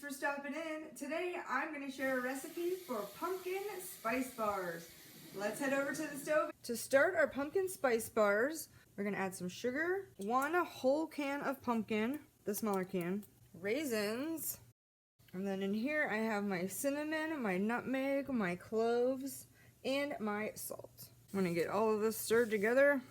for stopping in. Today I'm going to share a recipe for pumpkin spice bars. Let's head over to the stove. To start our pumpkin spice bars, we're going to add some sugar, 1 whole can of pumpkin, the smaller can, raisins, and then in here I have my cinnamon, my nutmeg, my cloves, and my salt. I'm going to get all of this stirred together.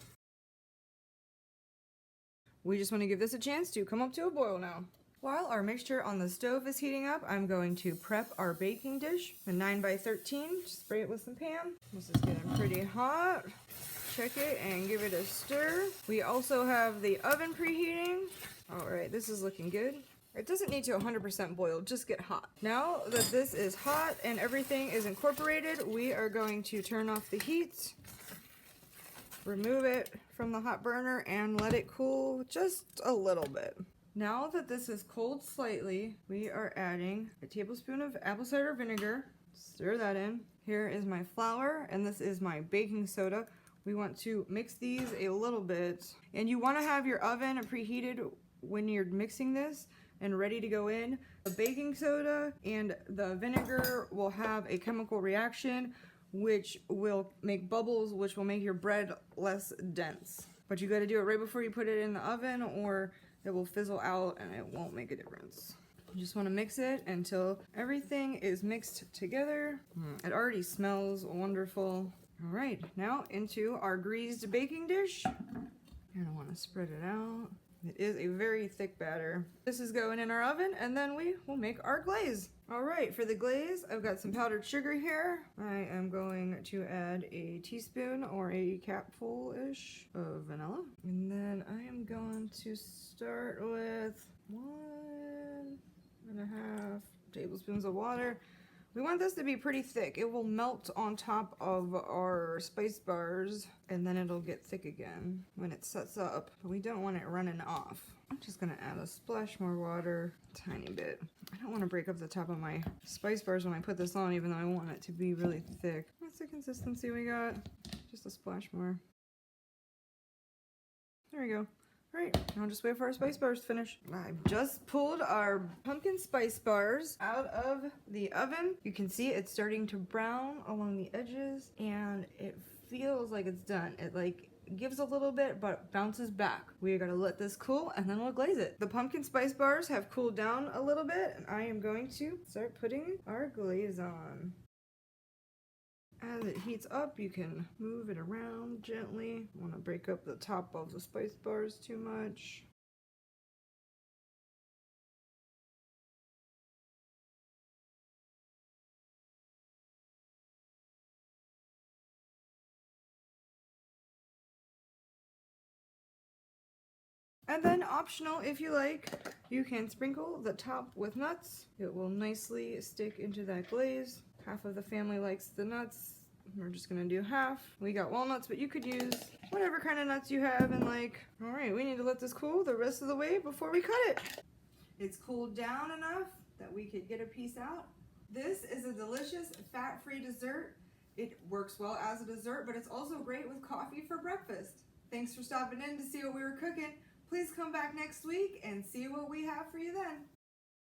We just want to give this a chance to come up to a boil now. While our mixture on the stove is heating up, I'm going to prep our baking dish, a 9x13. Just spray it with some Pam. This is getting pretty hot. Check it and give it a stir. We also have the oven preheating. All right, this is looking good. It doesn't need to 100% boil, just get hot. Now that this is hot and everything is incorporated, we are going to turn off the heat, remove it from the hot burner, and let it cool just a little bit. Now that this is cooled slightly, we are adding a tablespoon of apple cider vinegar. Stir that in. Here is my flour, and this is my baking soda. We want to mix these a little bit, and you want to have your oven preheated when you're mixing this and ready to go in. The baking soda and the vinegar will have a chemical reaction which will make bubbles, which will make your bread less dense. But you got to do it right before you put it in the oven, or it will fizzle out and it won't make a difference. You just want to mix it until everything is mixed together. It already smells wonderful. All right, now into our greased baking dish. You're gonna want to spread it out. It is a very thick batter. This is going in our oven, and then we will make our glaze. All right, for the glaze, I've got some powdered sugar here. I am going to add a teaspoon or a capful-ish of vanilla. And then I am going to start with 1.5 tablespoons of water. We want this to be pretty thick. It will melt on top of our spice bars, and then it'll get thick again when it sets up. But we don't want it running off. I'm just gonna add a splash more water, a tiny bit. I don't want to break up the top of my spice bars when I put this on, even though I want it to be really thick. That's the consistency we got. Just a splash more. There we go. Alright, now just wait for our spice bars to finish. I've just pulled our pumpkin spice bars out of the oven. You can see it's starting to brown along the edges, and it feels like it's done. It like gives a little bit but bounces back. We gotta let this cool and then we'll glaze it. The pumpkin spice bars have cooled down a little bit, and I am going to start putting our glaze on. As it heats up, you can move it around gently. Don't want to break up the top of the spice bars too much. And then optional, if you like, you can sprinkle the top with nuts. It will nicely stick into that glaze. Half of the family likes the nuts. We're just gonna do half. We got walnuts, but you could use whatever kind of nuts you have and like. All right, we need to let this cool the rest of the way before we cut it. It's cooled down enough that we could get a piece out. This is a delicious fat-free dessert. It works well as a dessert, but it's also great with coffee for breakfast. Thanks for stopping in to see what we were cooking. Please come back next week and see what we have for you then.